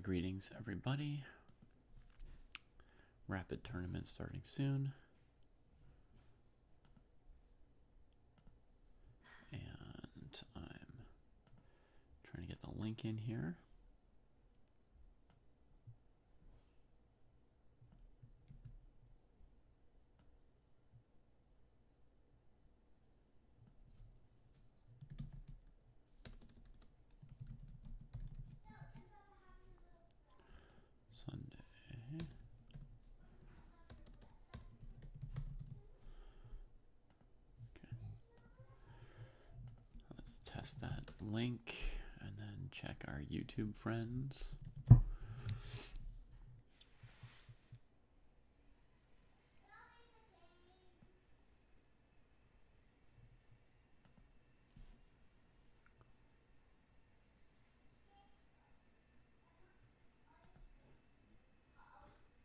Greetings, everybody. Rapid tournament starting soon. And I'm trying to get the link in here. Sunday. Okay. Let's test that link and then check our YouTube friends.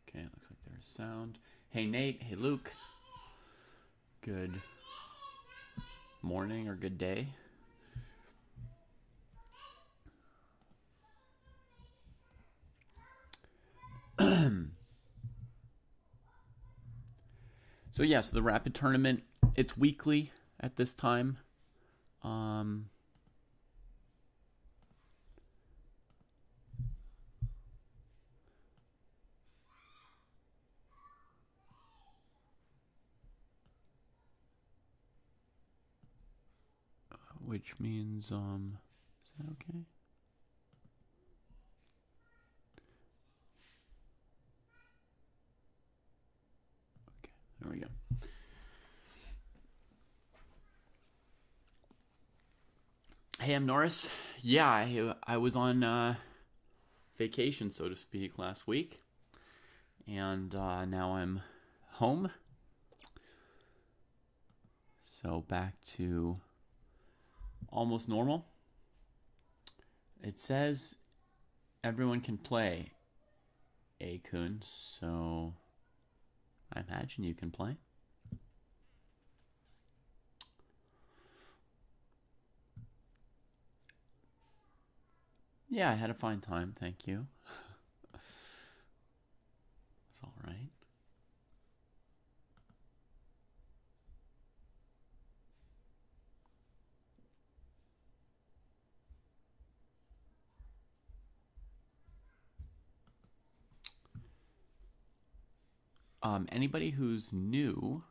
Okay, it looks like there's sound. Hey Nate, hey Luke. Good morning or good day. So yes, the rapid tournament, it's weekly at this time. Which means, is that okay? Okay, there we go. Hey, I'm Norris. Yeah, I was on vacation, so to speak, last week. And now I'm home. So back to almost normal. It says everyone can play Akun, so I imagine you can play. Yeah, I had a fine time, thank you. It's all right. Anybody who's new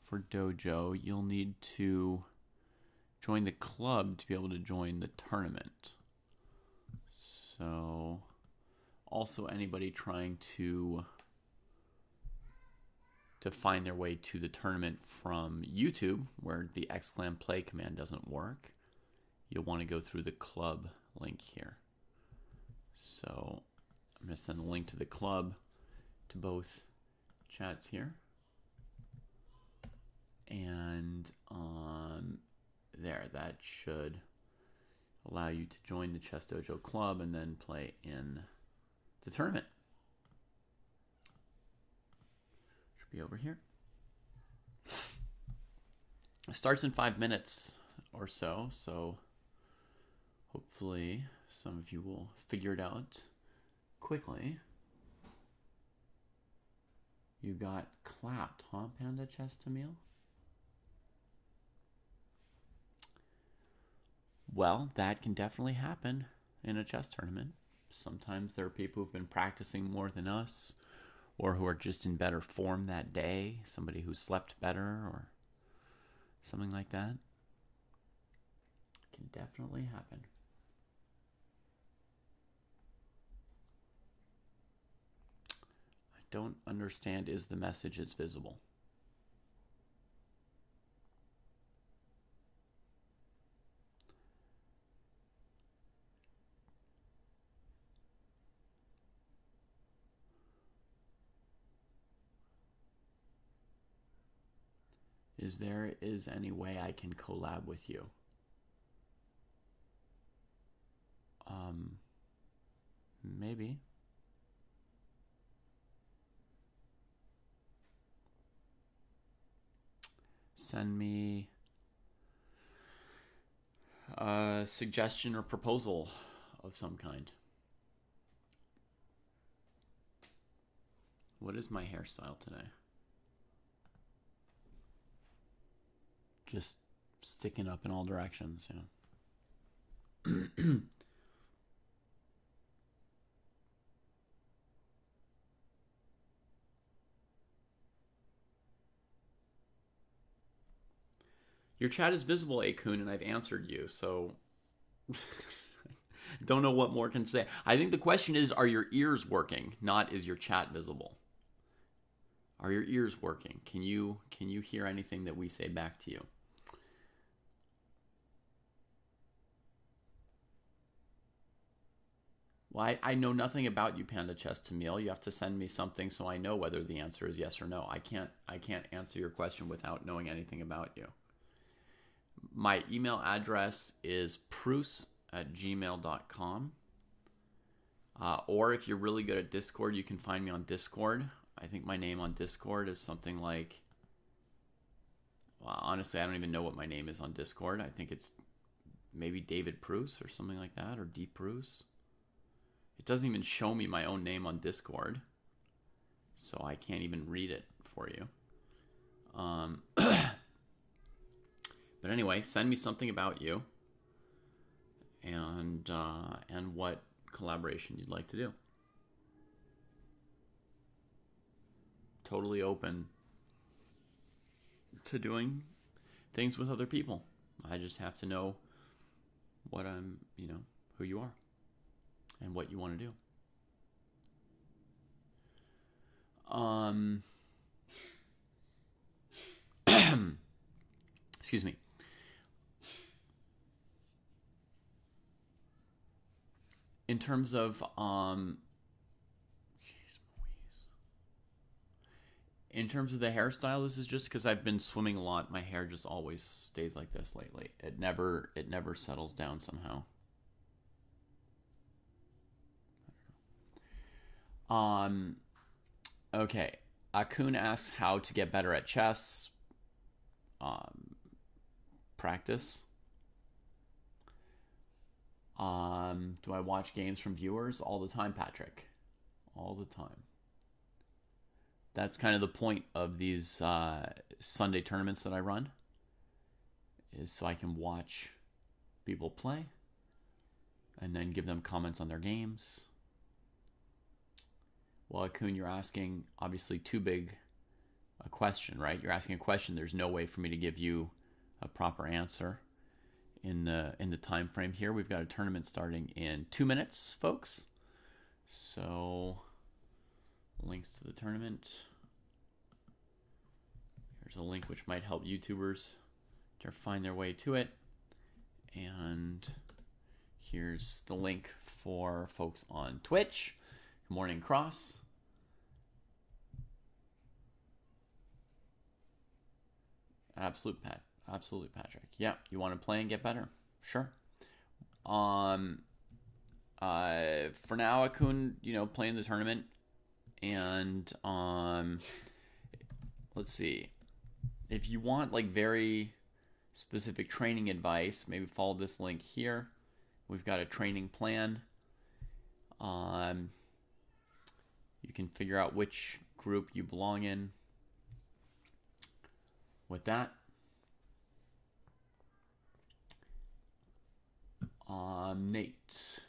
for Dojo, you'll need to join the club to be able to join the tournament. So, also anybody trying to find their way to the tournament from YouTube, where the exclam play command doesn't work, you'll want to go through the club link here. So, I'm going to send the link to the club to both chats here. And there, that should allow you to join the Chess Dojo Club and then play in the tournament. Should be over here. It starts in 5 minutes or so, so hopefully some of you will figure it out quickly. You got clapped, huh, Panda Chess Tamil? Well, that can definitely happen in a chess tournament. Sometimes there are people who've been practicing more than us, or who are just in better form that day, somebody who slept better, or something like that. It can definitely happen. I don't understand, is the message is visible? Is any way I can collab with you? Maybe. Send me a suggestion or proposal of some kind. What is my hairstyle today? Just sticking up in all directions, Your chat is visible, Akun, and I've answered you, so don't know what more can say. I think the question is, are your ears working? Not is your chat visible? Are your ears working? Can you hear anything that we say back to you? Well, I know nothing about you, Panda Chess Tamil. You have to send me something so I know whether the answer is yes or no. I can't answer your question without knowing anything about you. My email address is prus@gmail.com. Or if you're really good at Discord, you can find me on Discord. I think my name on Discord is something like... Well, honestly, I don't even know what my name is on Discord. I think it's maybe David Prus or something like that, or D Prus. It doesn't even show me my own name on Discord, so I can't even read it for you. But anyway, send me something about you and what collaboration you'd like to do. Totally open to doing things with other people. I just have to know what I'm, who you are and what you want to do. Excuse me. In terms of in terms of the hairstyle, this is just because I've been swimming a lot. My hair just always stays like this lately. It never settles down somehow. Okay. Akun asks how to get better at chess. Practice. Do I watch games from viewers? All the time, Patrick. All the time. That's kind of the point of these Sunday tournaments that I run, is so I can watch people play and then give them comments on their games. Well, Akun, you're asking obviously too big a question, right? You're asking a question. There's no way for me to give you a proper answer in the time frame here. We've got a tournament starting in 2 minutes, folks. So links to the tournament. Here's a link which might help YouTubers to find their way to it. And here's the link for folks on Twitch. Good morning, Cross. Absolutely, Patrick. Yeah, you want to play and get better? Sure. For now, Akun, playing the tournament, and let's see. If you want like very specific training advice, maybe follow this link here. We've got a training plan. You can figure out which group you belong in with that. Nate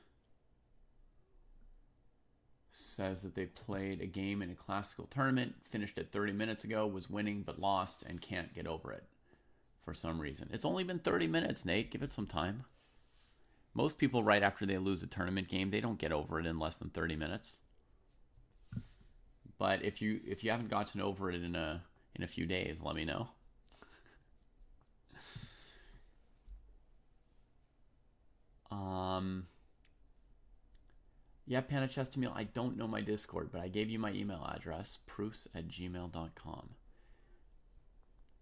says that they played a game in a classical tournament, finished it 30 minutes ago, was winning but lost and can't get over it for some reason. It's only been 30 minutes, Nate. Give it some time. Most people, right after they lose a tournament game, they don't get over it in less than 30 minutes. But if you haven't gotten over it in a few days, let me know. Yeah, Panda Chess Tamil, I don't know my Discord, but I gave you my email address, prus@gmail.com.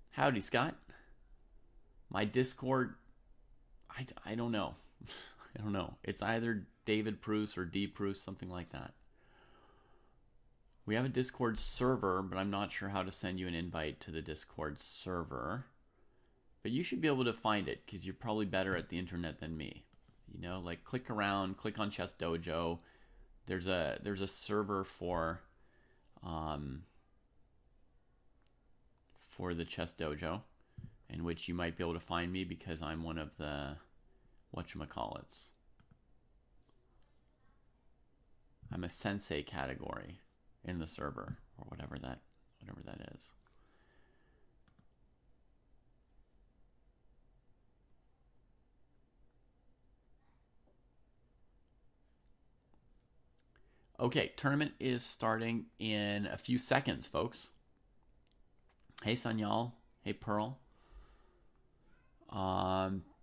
Howdy, Scott. My Discord, I don't know. I don't know. It's either David Prus or D Prus, something like that. We have a Discord server, but I'm not sure how to send you an invite to the Discord server. But you should be able to find it, because you're probably better at the internet than me. You know, like click around, click on Chess Dojo. There's a server for the Chess Dojo, in which you might be able to find me because I'm one of the whatchamacallits. I'm a sensei category in the server, or whatever that is. Okay, tournament is starting in a few seconds, folks. Hey, Sanyal. Hey, Pearl.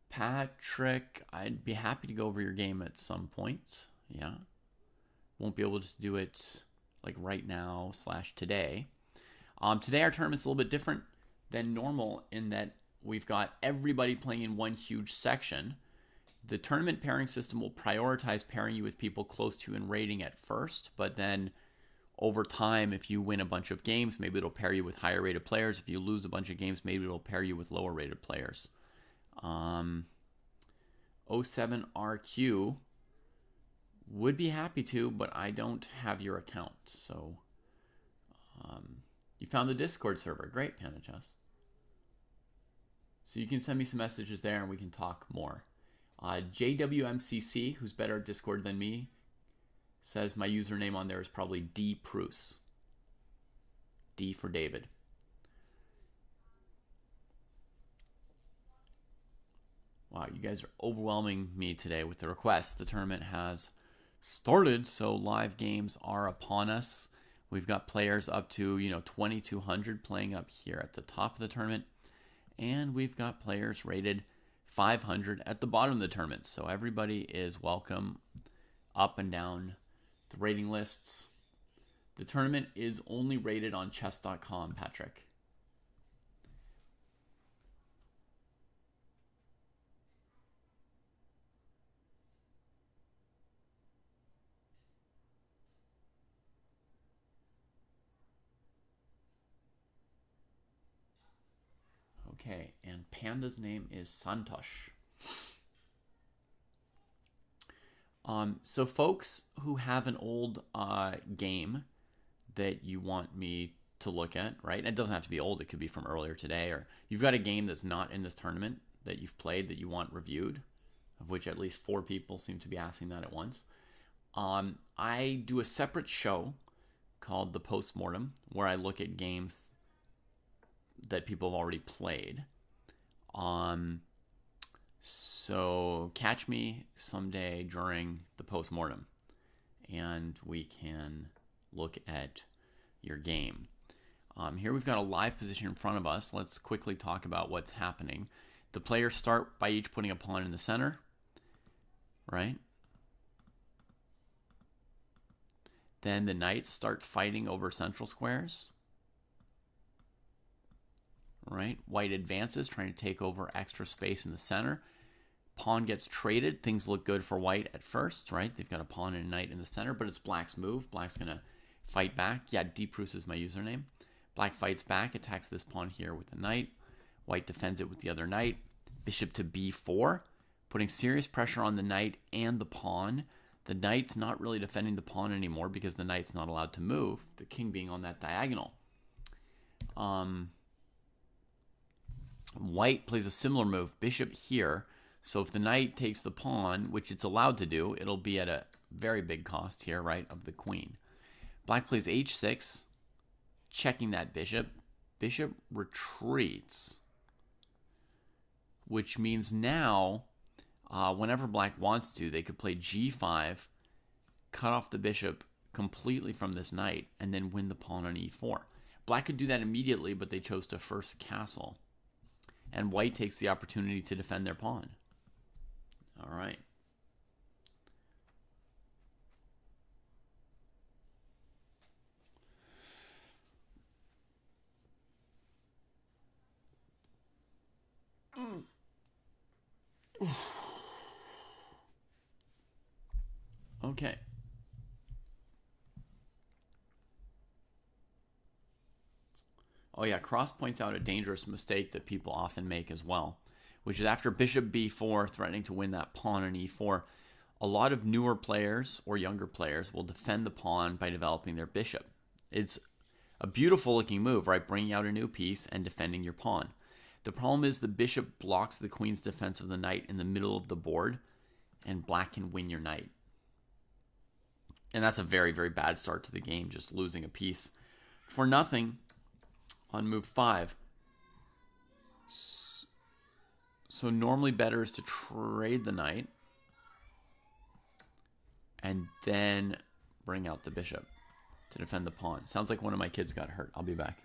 Patrick, I'd be happy to go over your game at some point. Yeah. Won't be able to do it like right now / today. Today our tournament's a little bit different than normal in that we've got everybody playing in one huge section. The tournament pairing system will prioritize pairing you with people close to in rating at first, but then over time, if you win a bunch of games, maybe it'll pair you with higher rated players. If you lose a bunch of games, maybe it'll pair you with lower rated players. 07RQ would be happy to, but I don't have your account. So you found the Discord server. Great, Panachess. So you can send me some messages there and we can talk more. JWMCC, who's better at Discord than me, says my username on there is probably D Pruce. D for David. Wow, you guys are overwhelming me today with the requests. The tournament has started, so live games are upon us. We've got players up to 2,200 playing up here at the top of the tournament, and we've got players rated 500 at the bottom of the tournament. So everybody is welcome up and down the rating lists. The tournament is only rated on chess.com, Patrick. Okay, and Panda's name is Santosh. So folks who have an old game that you want me to look at, right? It doesn't have to be old. It could be from earlier today, or you've got a game that's not in this tournament that you've played that you want reviewed, of which at least 4 people seem to be asking that at once. I do a separate show called The Postmortem, where I look at games that people have already played. So catch me someday during the postmortem and we can look at your game. Here we've got a live position in front of us. Let's quickly talk about what's happening. The players start by each putting a pawn in the center, right? Then the knights start fighting over central squares. Right? White advances, trying to take over extra space in the center. Pawn gets traded. Things look good for white at first, right? They've got a pawn and a knight in the center, but it's black's move. Black's going to fight back. Yeah, Dpruce is my username. Black fights back, attacks this pawn here with the knight. White defends it with the other knight. Bishop to b4, putting serious pressure on the knight and the pawn. The knight's not really defending the pawn anymore because the knight's not allowed to move, the king being on that diagonal. White plays a similar move, bishop here. So if the knight takes the pawn, which it's allowed to do, it'll be at a very big cost here, right, of the queen. Black plays h6, checking that bishop. Bishop retreats, which means now, whenever black wants to, they could play g5, cut off the bishop completely from this knight, and then win the pawn on e4. Black could do that immediately, but they chose to first castle. And white takes the opportunity to defend their pawn. All right. Okay. Oh yeah, Cross points out a dangerous mistake that people often make as well, which is after bishop b4, threatening to win that pawn on e4. A lot of newer players or younger players will defend the pawn by developing their bishop. It's a beautiful looking move, right? Bringing out a new piece and defending your pawn. The problem is the bishop blocks the queen's defense of the knight in the middle of the board, and black can win your knight. And that's a very, very bad start to the game, just losing a piece for nothing on move 5. So normally better is to trade the knight and then bring out the bishop to defend the pawn. Sounds like one of my kids got hurt. I'll be back.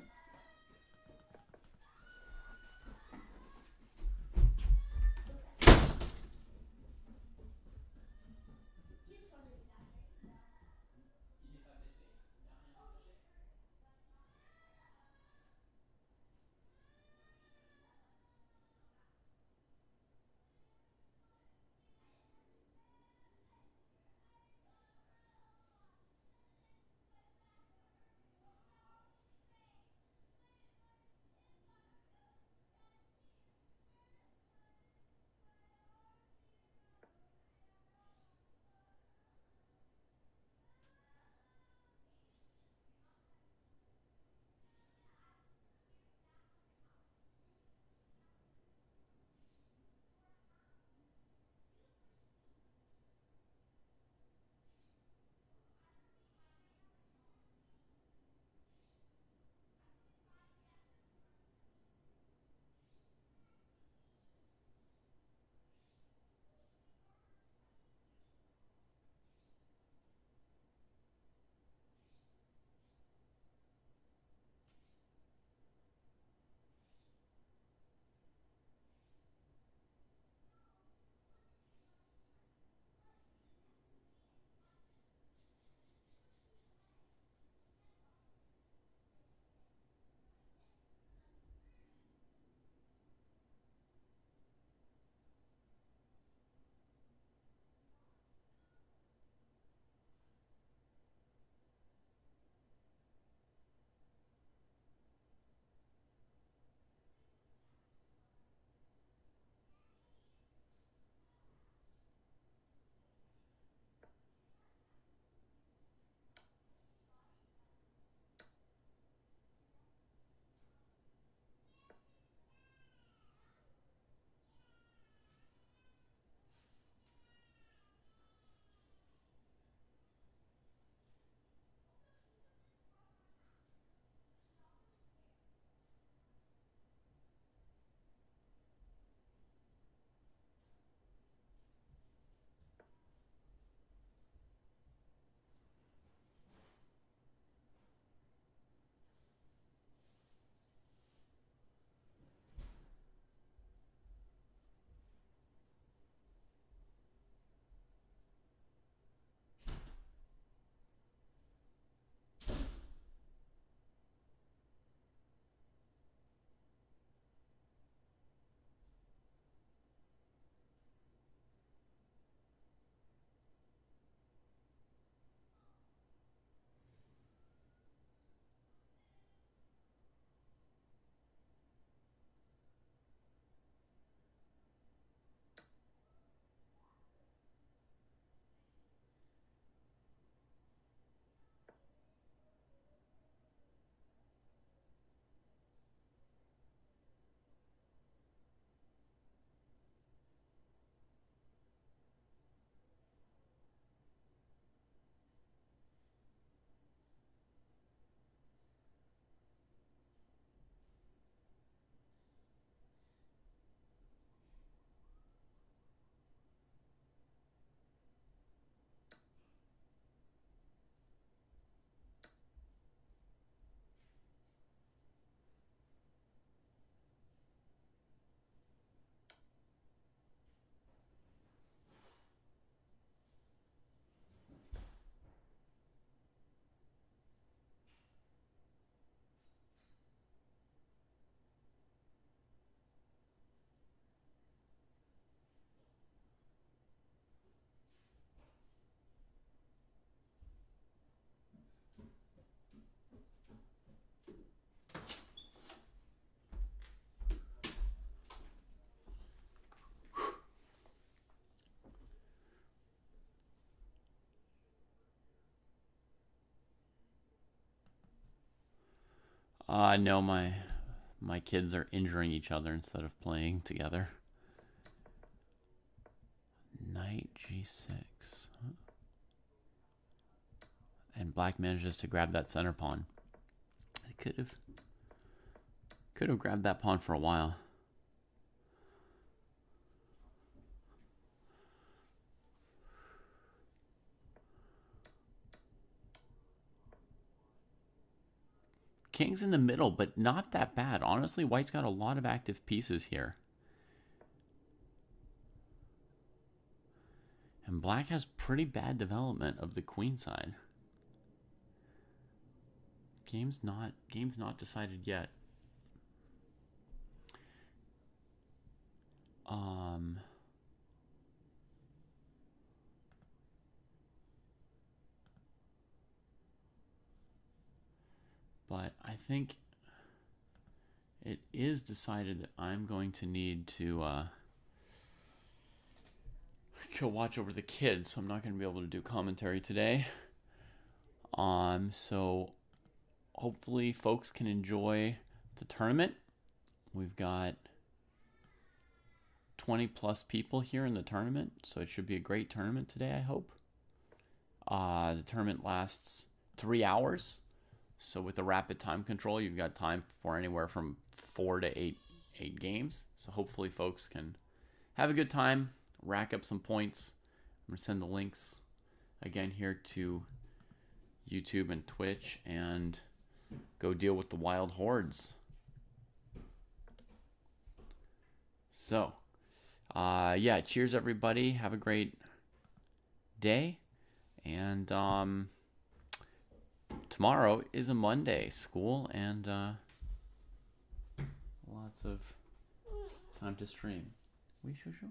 No, my kids are injuring each other instead of playing together. Knight G6. And black manages to grab that center pawn. They could have grabbed that pawn for a while. King's in the middle, but not that bad. Honestly, white's got a lot of active pieces here. And black has pretty bad development of the queen side. Game's not decided yet. But I think it is decided that I'm going to need to watch over the kids, so I'm not going to be able to do commentary today. So hopefully folks can enjoy the tournament. We've got 20 plus people here in the tournament, so it should be a great tournament today, I hope. The tournament lasts 3 hours. So with the rapid time control, you've got time for anywhere from 4 to 8 games. So hopefully folks can have a good time, rack up some points. I'm going to send the links again here to YouTube and Twitch and go deal with the wild hordes. So, yeah, cheers everybody. Have a great day. And tomorrow is a Monday, school, and lots of time to stream. Oui, chouchou?